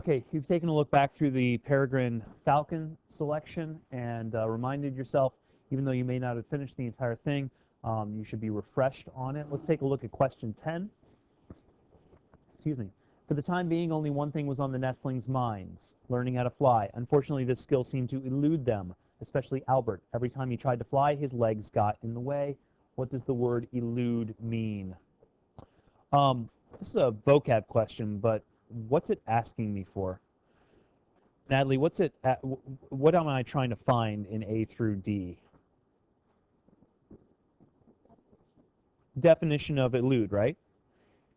Okay, you've taken a look back through the Peregrine Falcon selection and reminded yourself, even though you may not have finished the entire thing, you should be refreshed on it. Let's take a look at question 10. Excuse me. For the time being, only one thing was on the nestlings' minds, learning how to fly. Unfortunately, this skill seemed to elude them, especially Albert. Every time he tried to fly, his legs got in the way. What does the word elude mean? This is a vocab question, but what's it asking me for? Natalie, what am I trying to find in A through D? Definition of elude, right?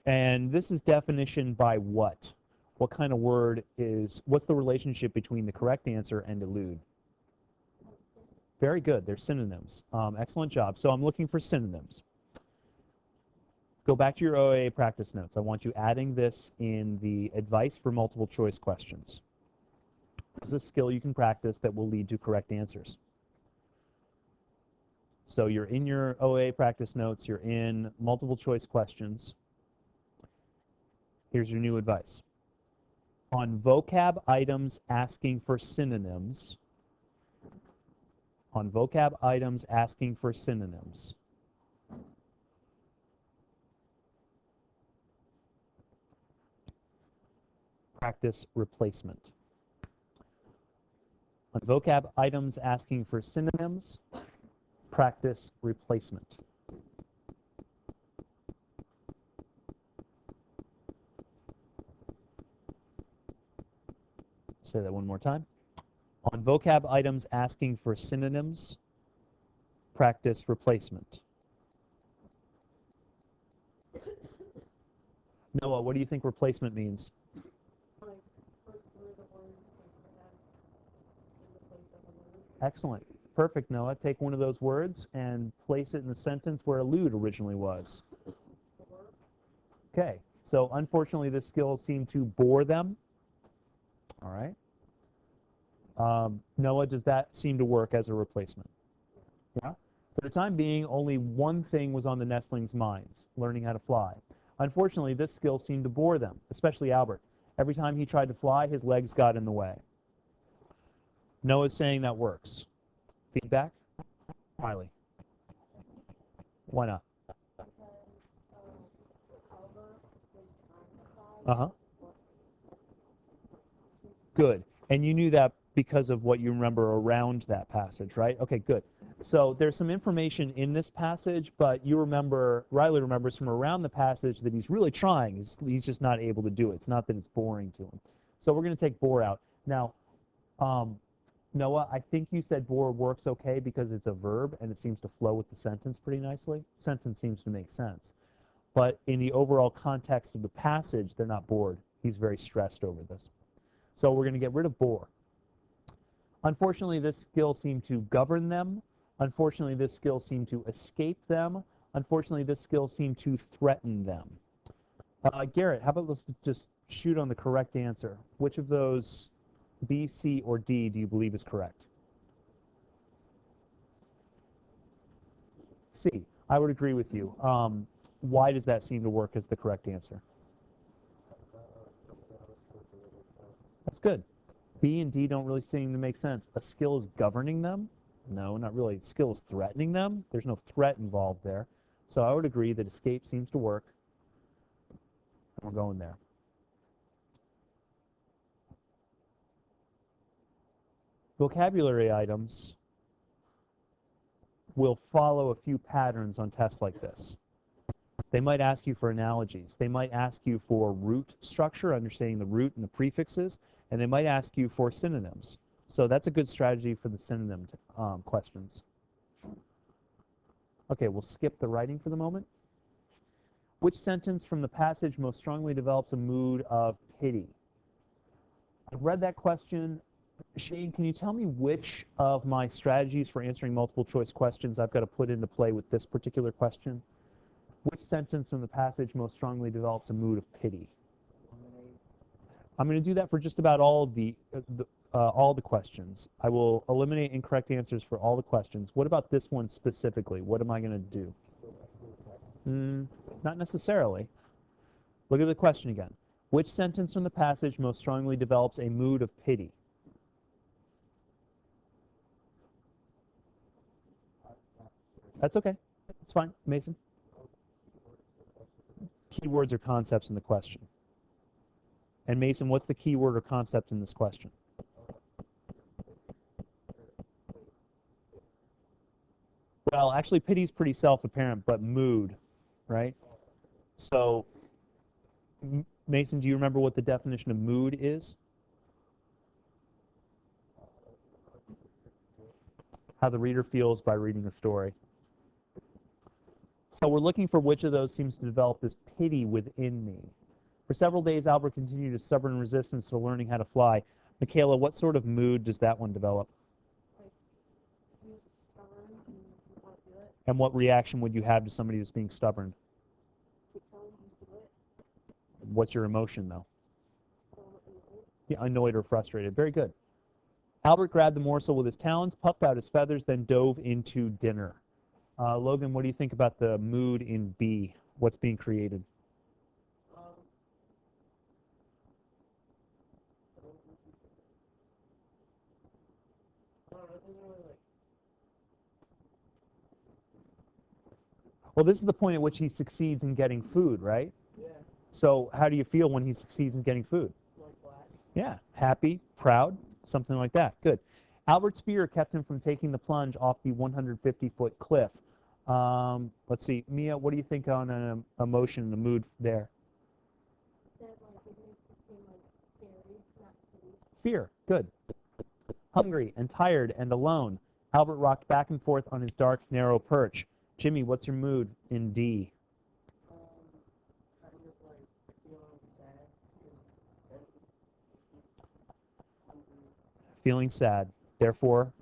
And this is definition by what? What kind of word what's the relationship between the correct answer and elude? Very good, they're synonyms. Excellent job. So I'm looking for synonyms. Go back to your OAA practice notes. I want you adding this in the advice for multiple choice questions. This is a skill you can practice that will lead to correct answers. So you're in your OAA practice notes, you're in multiple choice questions. Here's your new advice. On vocab items asking for synonyms, practice replacement. On vocab items asking for synonyms, practice replacement. Say that one more time. On vocab items asking for synonyms, practice replacement. Noah, what do you think replacement means? Excellent. Perfect, Noah. Take one of those words and place it in the sentence where elude originally was. Okay. So unfortunately, this skill seemed to bore them. All right. Noah, does that seem to work as a replacement? Yeah. For the time being, only one thing was on the nestlings' minds, learning how to fly. Unfortunately, this skill seemed to bore them, especially Albert. Every time he tried to fly, his legs got in the way. Noah's saying that works. Feedback? Riley. Why not? Uh-huh. Good. And you knew that because of what you remember around that passage, right? Okay, good. So there's some information in this passage, but you remember, Riley remembers from around the passage that he's really trying. He's just not able to do it. It's not that it's boring to him. So we're going to take bore out. Now, Noah, I think you said bore works okay because it's a verb and it seems to flow with the sentence pretty nicely. Sentence seems to make sense. But in the overall context of the passage, they're not bored. He's very stressed over this. So we're going to get rid of bore. Unfortunately, this skill seemed to govern them. Unfortunately, this skill seemed to escape them. Unfortunately, this skill seemed to threaten them. Garrett, how about let's just shoot on the correct answer. Which of those, B, C, or D, do you believe is correct? C. I would agree with you. Why does that seem to work as the correct answer? That's good. B and D don't really seem to make sense. A skill is governing them? No, not really. A skill is threatening them? There's no threat involved there. So I would agree that escape seems to work. We're going there. Vocabulary items will follow a few patterns on tests like this. They might ask you for analogies. They might ask you for root structure, understanding the root and the prefixes, and they might ask you for synonyms. So that's a good strategy for the synonym questions. Okay, we'll skip the writing for the moment. Which sentence from the passage most strongly develops a mood of pity? I've read that question. Shane, can you tell me which of my strategies for answering multiple choice questions I've got to put into play with this particular question? Which sentence from the passage most strongly develops a mood of pity? I'm going to do that for just about all the questions. I will eliminate incorrect answers for all the questions. What about this one specifically? What am I going to do? Not necessarily. Look at the question again. Which sentence from the passage most strongly develops a mood of pity? That's okay. That's fine. Mason? Keywords or concepts in the question. And Mason, what's the key word or concept in this question? Well, actually, pity is pretty self-apparent, but mood, right? So, Mason, do you remember what the definition of mood is? How the reader feels by reading the story. So we're looking for which of those seems to develop this pity within me. For several days, Albert continued his stubborn resistance to learning how to fly. Michaela, what sort of mood does that one develop? Like, he's stubborn and doesn't want to do it. And what reaction would you have to somebody who's being stubborn? To tell him to do it. What's your emotion, though? Annoyed. Yeah, annoyed or frustrated. Very good. Albert grabbed the morsel with his talons, puffed out his feathers, then dove into dinner. Logan, what do you think about the mood in B? What's being created? Well, this is the point at which he succeeds in getting food, right? Yeah. So how do you feel when he succeeds in getting food? Like black. Yeah, happy, proud, something like that. Good. Albert's fear kept him from taking the plunge off the 150-foot cliff. Let's see, Mia, what do you think on an emotion, the mood there? Said like it makes it seem like scary, not pretty. Fear. Good. Hungry and tired and alone, Albert rocked back and forth on his dark, narrow perch. Jimmy, what's your mood in D? Kind of like feeling sad because hungry. Feeling sad. Therefore,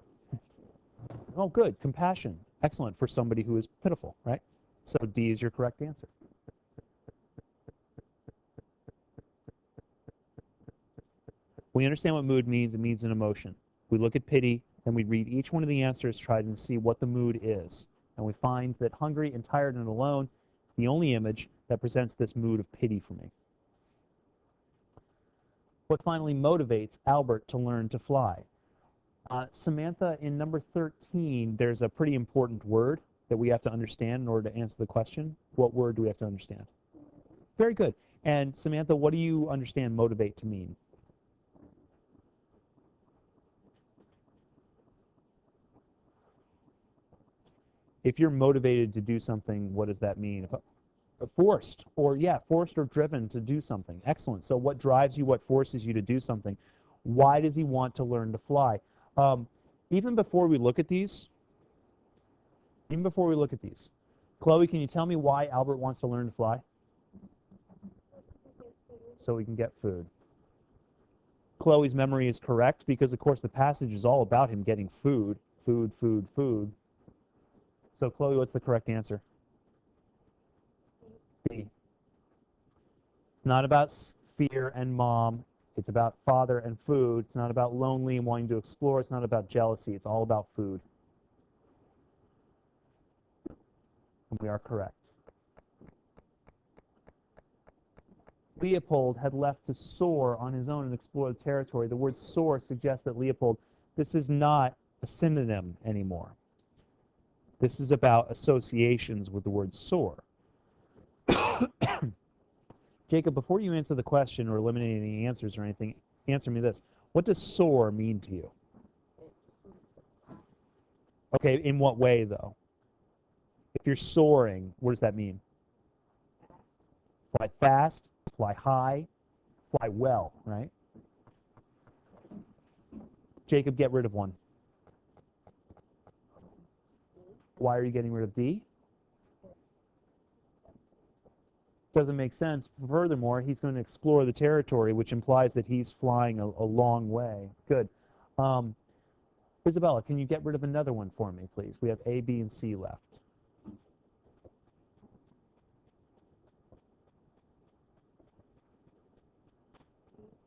oh, good. Compassion. Excellent for somebody who is pitiful, right? So D is your correct answer. We understand what mood means. It means an emotion. We look at pity, and we read each one of the answers, try to see what the mood is. And we find that hungry and tired and alone is the only image that presents this mood of pity for me. What finally motivates Albert to learn to fly? Samantha, in number 13, there's a pretty important word that we have to understand in order to answer the question. What word do we have to understand? Very good. And Samantha, what do you understand motivate to mean? If you're motivated to do something, what does that mean? Forced, or yeah, forced or driven to do something. Excellent. So what drives you, what forces you to do something? Why does he want to learn to fly? Even before we look at these, Chloe, can you tell me why Albert wants to learn to fly? So he can get food. Chloe's memory is correct because, of course, the passage is all about him getting food. Food, food, food. So, Chloe, what's the correct answer? B. It's not about fear and mom. It's about father and food. It's not about lonely and wanting to explore. It's not about jealousy. It's all about food. And we are correct. Leopold had left to soar on his own and explore the territory. The word soar suggests that Leopold, this is not a synonym anymore. This is about associations with the word soar. Jacob, before you answer the question or eliminate any answers or anything, answer me this. What does soar mean to you? Okay, in what way, though? If you're soaring, what does that mean? Fly fast, fly high, fly well, right? Jacob, get rid of one. Why are you getting rid of D? Doesn't make sense. Furthermore, he's going to explore the territory, which implies that he's flying a long way. Good. Isabella, can you get rid of another one for me, please? We have A, B, and C left.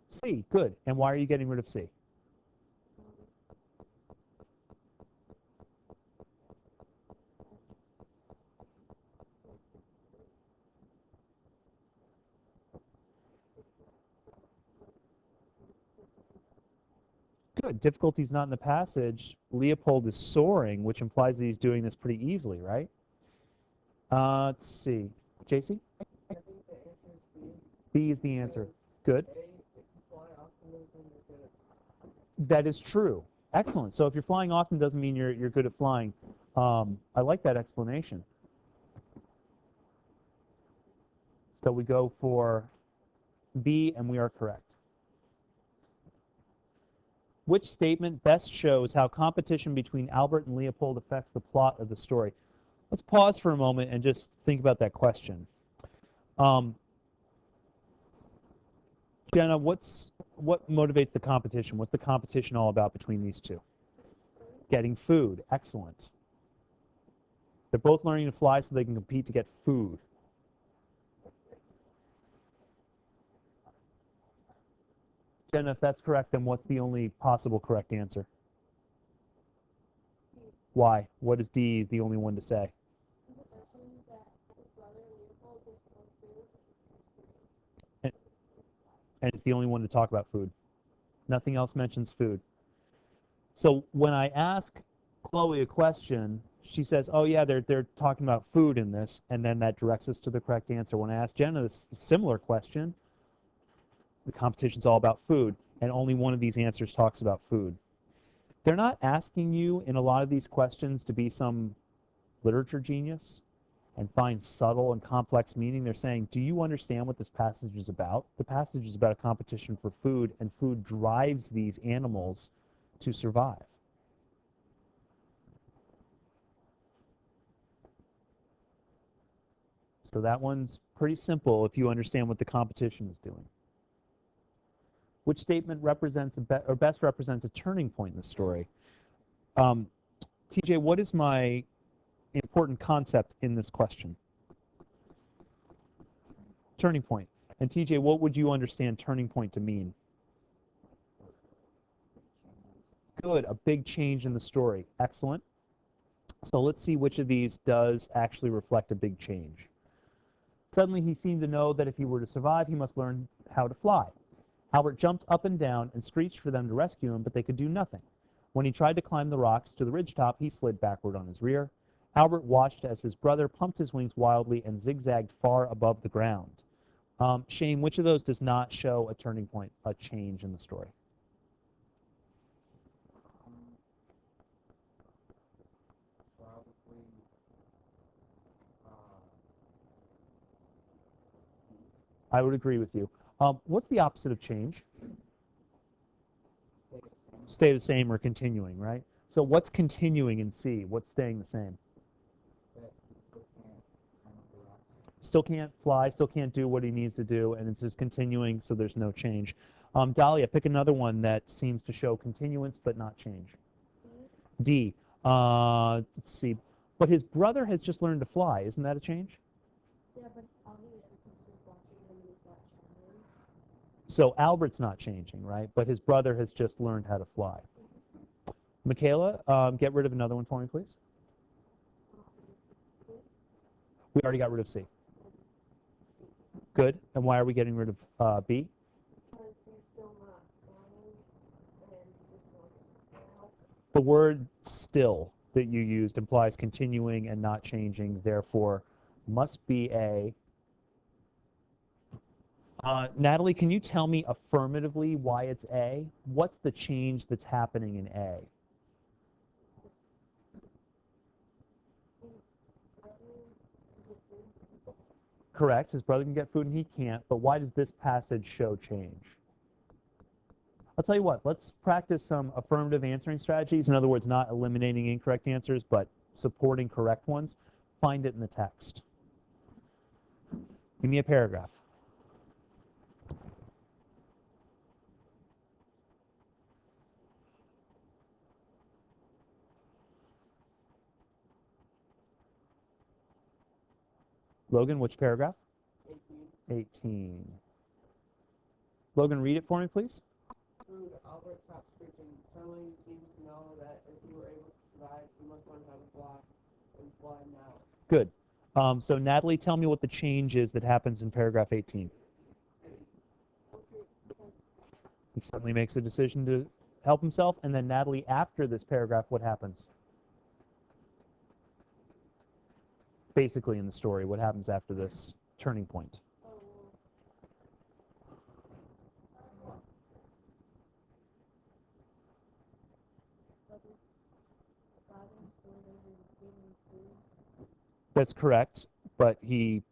C, good. And why are you getting rid of C? Good. Difficulty's not in the passage. Leopold is soaring, which implies that he's doing this pretty easily, right? Let's see. JC? I think the answer is B. B is the answer. Good. A, if you fly often, then you're good at That is true. Excellent. So if you're flying often doesn't mean you're good at flying. I like that explanation. So we go for B, and we are correct. Which statement best shows how competition between Albert and Leopold affects the plot of the story? Let's pause for a moment and just think about that question. Jenna, what motivates the competition? What's the competition all about between these two? Getting food. Excellent. They're both learning to fly so they can compete to get food. Jenna, if that's correct, then what's the only possible correct answer? Why? What is D the only one to say? Because it mentions that his brother Leopold was for food. And it's the only one to talk about food. Nothing else mentions food. So when I ask Chloe a question, she says, oh yeah, they're talking about food in this, and then that directs us to the correct answer. When I ask Jenna this similar question, the competition's all about food, and only one of these answers talks about food. They're not asking you in a lot of these questions to be some literature genius and find subtle and complex meaning. They're saying, do you understand what this passage is about? The passage is about a competition for food, and food drives these animals to survive. So that one's pretty simple if you understand what the competition is doing. Which statement represents or best represents a turning point in the story? TJ, what is my important concept in this question? Turning point. And TJ, what would you understand turning point to mean? Good, a big change in the story. Excellent. So let's see which of these does actually reflect a big change. Suddenly he seemed to know that if he were to survive, he must learn how to fly. Albert jumped up and down and screeched for them to rescue him, but they could do nothing. When he tried to climb the rocks to the ridgetop, he slid backward on his rear. Albert watched as his brother pumped his wings wildly and zigzagged far above the ground. Shane, which of those does not show a turning point, a change in the story? probably I would agree with you. What's the opposite of change? Stay the same or continuing, right? So what's continuing in C? What's staying the same? Still can't fly, still can't do what he needs to do, and it's just continuing, so there's no change. Dahlia, pick another one that seems to show continuance but not change. D. Let's see. But his brother has just learned to fly. Isn't that a change? Yeah, but all he is just watching him and he's not changing. So Albert's not changing, right? But his brother has just learned how to fly. Michaela, get rid of another one for me, please. We already got rid of C. Good. And why are we getting rid of B? Because he's still not flying and he just wants help. The word still that you used implies continuing and not changing, therefore must be A. Natalie, can you tell me affirmatively why it's A? What's the change that's happening in A? Correct. His brother can get food and he can't, but why does this passage show change? I'll tell you what, let's practice some affirmative answering strategies. In other words, not eliminating incorrect answers, but supporting correct ones. Find it in the text. Give me a paragraph. Logan, which paragraph? 18. 18. Logan, read it for me, please. Food. Albert stopped screeching. Suddenly he seems to know that if he were able to survive, he must learn how to fly, and fly now. Good. So Natalie, tell me what the change is that happens in paragraph 18. He suddenly makes a decision to help himself. And then Natalie, after this paragraph, what happens? Basically in the story, what happens after this turning point? That's correct, but he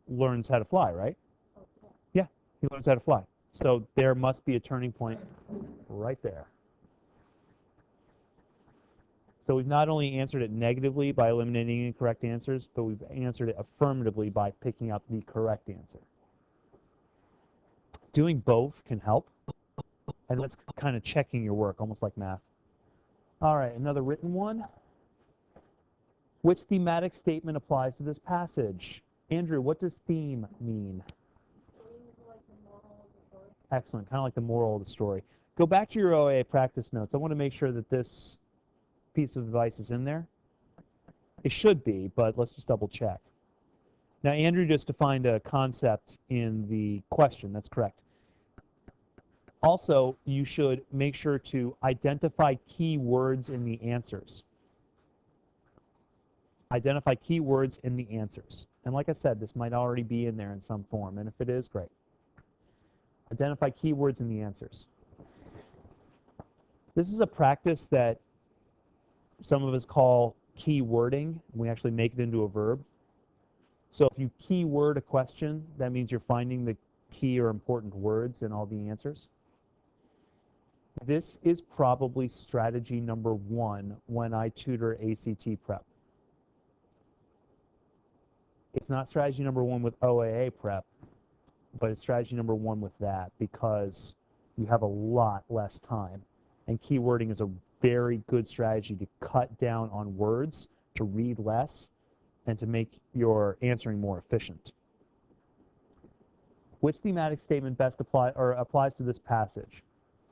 learns how to fly, right? Yeah, he learns how to fly. So there must be a turning point right there. So we've not only answered it negatively by eliminating incorrect answers, but we've answered it affirmatively by picking up the correct answer. Doing both can help, and that's kind of checking your work, almost like math. All right, another written one. Which thematic statement applies to this passage? Andrew, what does theme mean? Excellent, kind of like the moral of the story. Go back to your OAA practice notes. I want to make sure that this piece of advice is in there. It should be, but let's just double check. Now, Andrew just defined a concept in the question. That's correct. Also, you should make sure to identify key words in the answers. Identify key words in the answers. And like I said, this might already be in there in some form, and if it is, great. Identify key words in the answers. This is a practice that some of us call key wording. We actually make it into a verb. So if you key word a question, that means you're finding the key or important words in all the answers. This is probably strategy number 1 when I tutor ACT prep. It's not strategy number 1 with OAA prep, but it's strategy number 1 with that because you have a lot less time. And keywording is a very good strategy to cut down on words, to read less, and to make your answering more efficient. Which thematic statement best applies to this passage?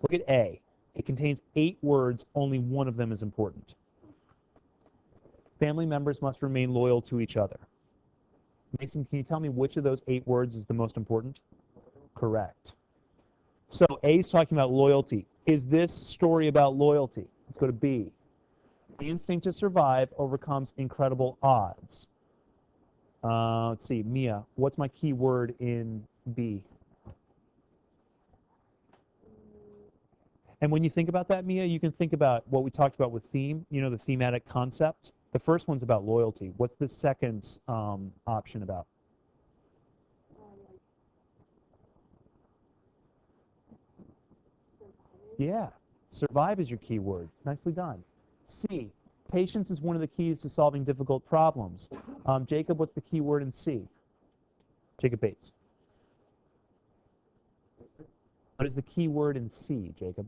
Look at A. It contains 8 words, only one of them is important. Family members must remain loyal to each other. Mason, can you tell me which of those 8 words is the most important? Correct. So A is talking about loyalty. Is this story about loyalty? Let's go to B. The instinct to survive overcomes incredible odds. Let's see, Mia, what's my key word in B? And when you think about that, Mia, you can think about what we talked about with theme, you know, the thematic concept. The first one's about loyalty. What's the second option about? Yeah, survive is your key word. Nicely done. C, patience is one of the keys to solving difficult problems. Jacob, what's the key word in C? Jacob Bates. What is the key word in C, Jacob?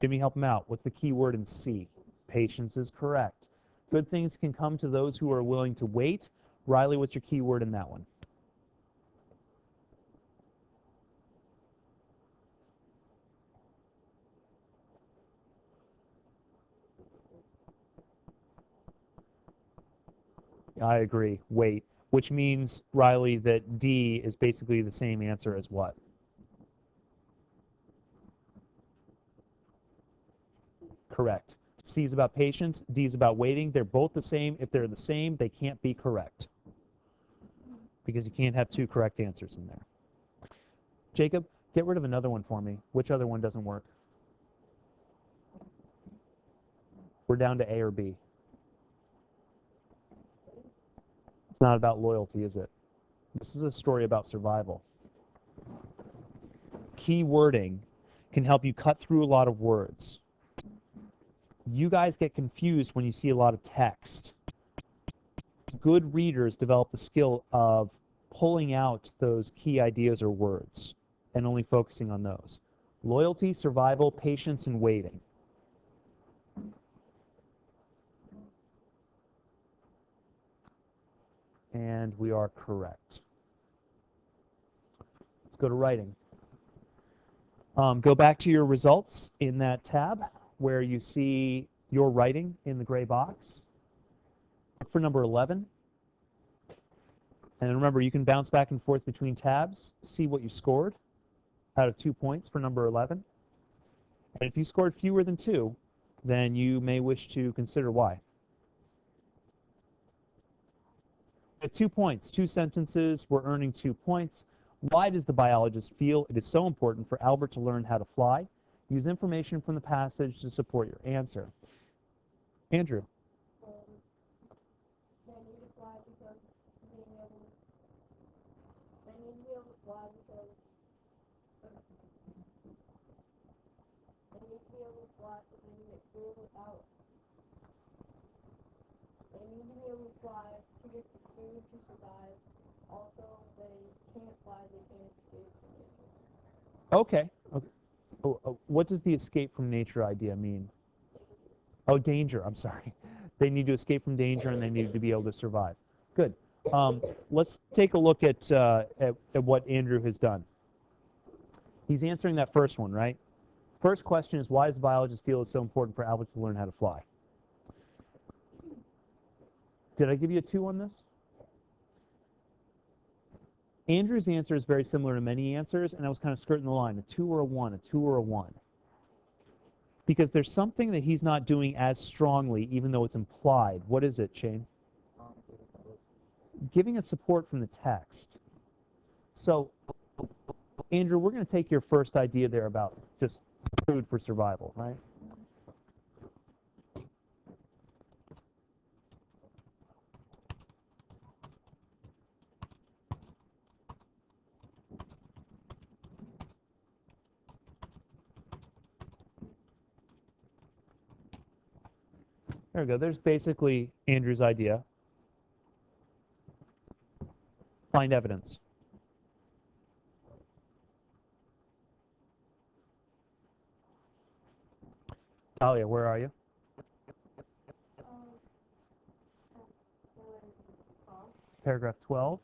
Jimmy, help him out. What's the key word in C? Patience is correct. Good things can come to those who are willing to wait. Riley, what's your key word in that one? I agree. Wait. Which means, Riley, that D is basically the same answer as what? Correct. C is about patience. D is about waiting. They're both the same. If they're the same, they can't be correct because you can't have 2 correct answers in there. Jacob, get rid of another one for me. Which other one doesn't work? We're down to A or B. It's not about loyalty, is it? This is a story about survival. Key wording can help you cut through a lot of words. You guys get confused when you see a lot of text. Good readers develop the skill of pulling out those key ideas or words and only focusing on those. Loyalty, survival, patience, and waiting. And we are correct. Let's go to writing. Go back to your results in that tab where you see your writing in the gray box. Look for number 11. And remember, you can bounce back and forth between tabs, see what you scored out of 2 points for number 11. And if you scored fewer than 2, then you may wish to consider why. At 2 points, 2 sentences, we're earning 2 points. Why does the biologist feel it is so important for Albert to learn how to fly? Use information from the passage to support your answer. Andrew. They need to fly because being able, they need to be able to fly because they need to be able to fly so they can get food without. They need to be able to fly to get the food to survive. Also, they can't fly, they can't escape from nature. Okay. What does the escape from nature idea mean? Oh, danger. I'm sorry. They need to escape from danger and they need to be able to survive. Good. Let's take a look at what Andrew has done. He's answering that first one, right? First question is, why does the biologist feel it's so important for Albert to learn how to fly? Did I give you a 2 on this? Andrew's answer is very similar to many answers, and I was kind of skirting the line, a 2 or a 1, a 2 or a 1. Because there's something that he's not doing as strongly, even though it's implied. What is it, Shane? Giving us support from the text. So, Andrew, we're going to take your first idea there about just food for survival, right? There we go. There's basically Andrew's idea. Find evidence. Talia, where are you? Paragraph 12.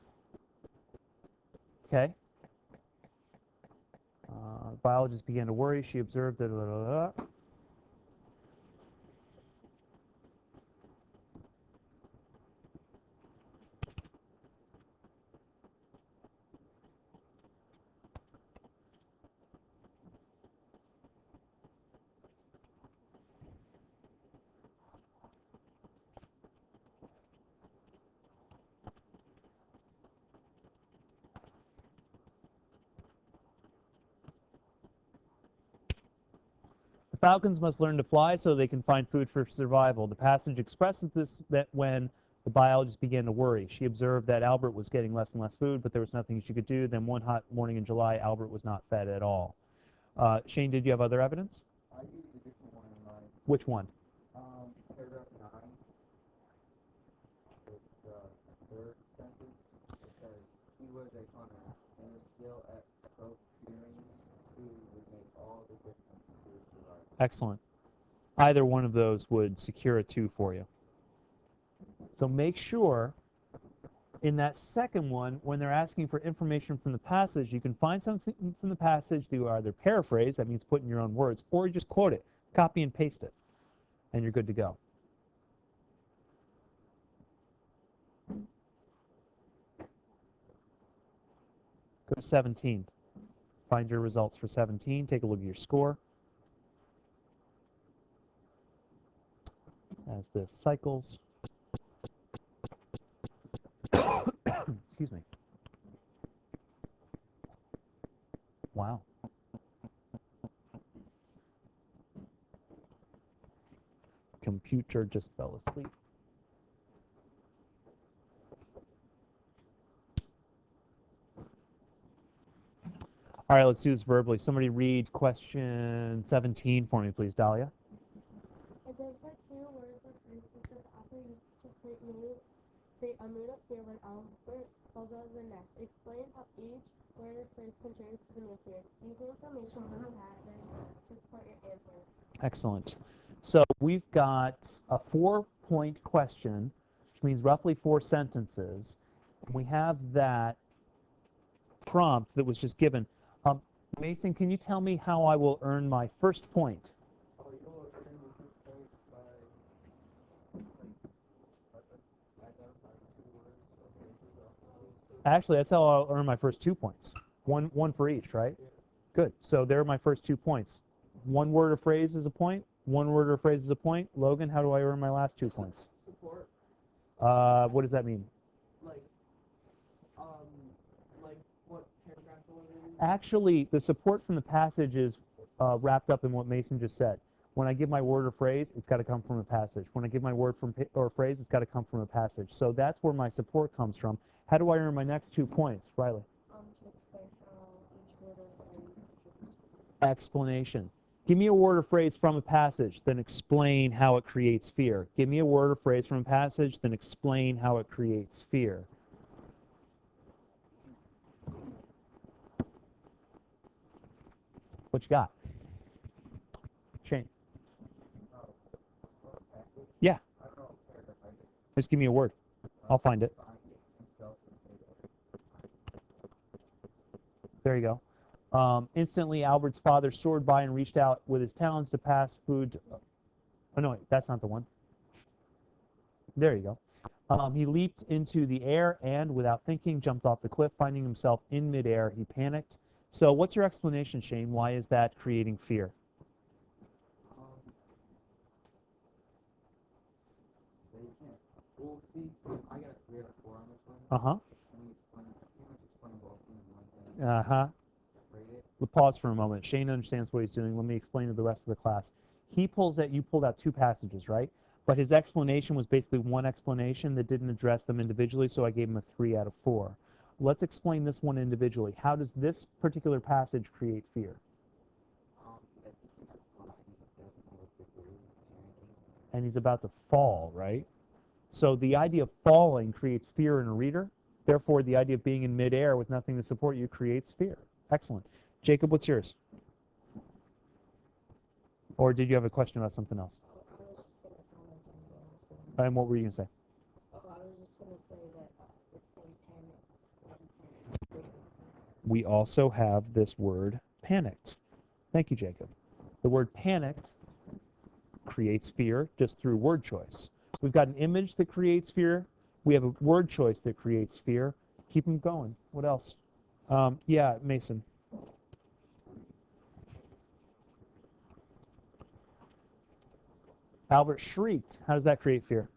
Okay. Biologist began to worry. She observed that. Falcons must learn to fly so they can find food for survival. The passage expresses this that when the biologist began to worry. She observed that Albert was getting less and less food, but there was nothing she could do. Then one hot morning in July, Albert was not fed at all. Shane, did you have other evidence? I used a different one in mind. Which one? Paragraph 9. It's the third sentence. It says, he was a hunter, and his skill at procuring food would make all the difference to his survival. Excellent. Either one of those would secure a 2 for you. So make sure in that second one, when they're asking for information from the passage, you can find something from the passage that you either paraphrase, that means put in your own words, or you just quote it, copy and paste it, and you're good to go. Go to 17. Find your results for 17. Take a look at your score. As this cycles. Excuse me. Wow. Computer just fell asleep. All right, let's do this verbally. Somebody read question 17 for me, please, Dahlia. Identify 2 words or phrases that the author uses to create a mood of fear when Albert falls out of the nest. Explain how each word or phrase contributes to the mood of fear. Use the information from the passage to support your answer. Excellent. So we've got a 4-point question, which means roughly 4 sentences. And we have that prompt that was just given. Mason, can you tell me how I will earn my first point? Oh, you will earn your first point by Actually, that's how I'll earn my first 2 points. One for each, right? Good. So there are my first 2 points. One word or phrase is a point. One word or phrase is a point. Logan, how do I earn my last 2 points? Support, What does that mean? like, like what paragraph it was in. Actually, the support from the passage is wrapped up in what Mason just said. When I give my word or phrase, it's got to come from a passage. When I give my word or phrase, it's got to come from a passage. So that's where my support comes from. How do I earn my next 2 points, Riley? To explain how each word or phrase contributes. Explanation. Give me a word or phrase from a passage, then explain how it creates fear. Give me a word or phrase from a passage, then explain how it creates fear. What you got? Shane. Yeah. Just give me a word. I'll find it. There you go. Instantly, Albert's father soared by and reached out with his talons to pass food. Oh, no, wait, that's not the one. There you go. He leaped into the air and, without thinking, jumped off the cliff. Finding himself in midair, he panicked. So what's your explanation, Shane? Why is that creating fear? Well, see, I got a 3 out of 4 on this one. Uh-huh. Let me pretty much explain both in one sentence. Uh-huh. Separate it. We'll pause for a moment. Shane understands what he's doing. Let me explain to the rest of the class. You pulled out 2 passages, right? But his explanation was basically one explanation that didn't address them individually, so I gave him a 3 out of 4. Let's explain this one individually. How does this particular passage create fear? And he's about to fall, right? So the idea of falling creates fear in a reader. Therefore, the idea of being in midair with nothing to support you creates fear. Excellent. Jacob, what's yours? Or did you have a question about something else? And what were you going to say? I was just going to say that it's saying panic. We also have this word panicked. Thank you, Jacob. The word panicked creates fear just through word choice. We've got an image that creates fear. We have a word choice that creates fear. Keep them going. What else? Yeah, Mason. Albert shrieked. How does that create fear?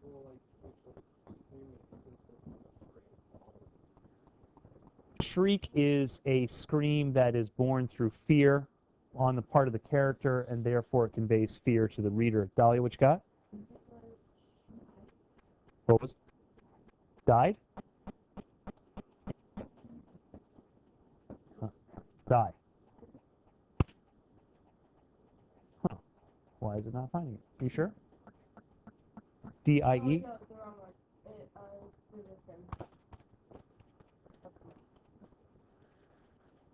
Shriek is a scream that is born through fear on the part of the character, and therefore it conveys fear to the reader. Dahlia, what you got? What was? Died? Huh. Die. Huh. Why is it not finding it? You sure? D-I-E? No, the wrong one. It resistant.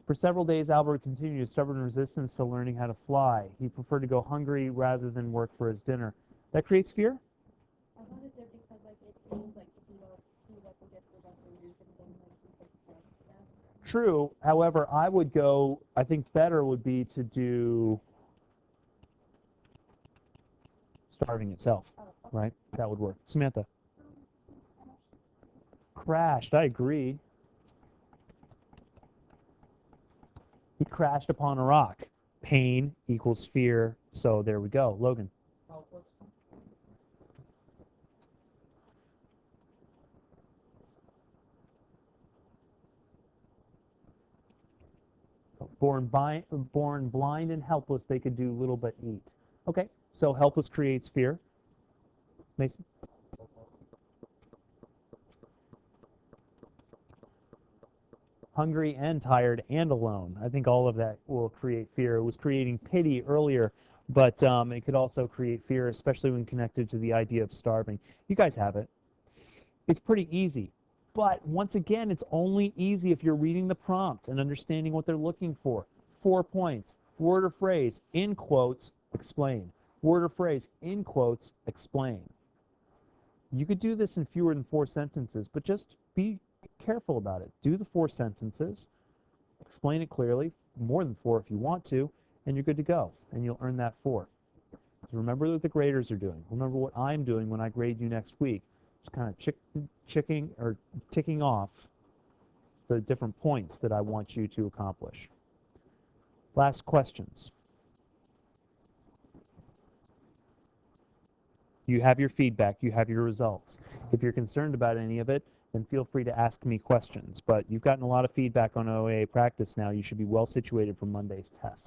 For several days, Albert continued his stubborn resistance to learning how to fly. He preferred to go hungry rather than work for his dinner. That creates fear? I thought it did because it means if you don't see that the gift is you can then you can stress that. True. However, I would go, I think better would be to do starving itself, right? That would work. Samantha. Crashed. I agree. He crashed upon a rock. Pain equals fear. So there we go. Logan. Helpless. Born blind and helpless, they could do little but eat. Okay, so helpless creates fear. Mason? Hungry and tired and alone. I think all of that will create fear. It was creating pity earlier, but it could also create fear, especially when connected to the idea of starving. You guys have it. It's pretty easy. But once again, it's only easy if you're reading the prompt and understanding what they're looking for. 4 points. Word or phrase, in quotes, explain. Word or phrase, in quotes, explain. You could do this in fewer than 4 sentences, but just be careful about it. Do the 4 sentences, explain it clearly, more than 4 if you want to, and you're good to go, and you'll earn that 4. So remember what the graders are doing. Remember what I'm doing when I grade you next week. Just kind of ticking off the different points that I want you to accomplish. Last questions. You have your feedback, you have your results. If you're concerned about any of it, then feel free to ask me questions. But you've gotten a lot of feedback on OAA practice now. You should be well situated for Monday's test.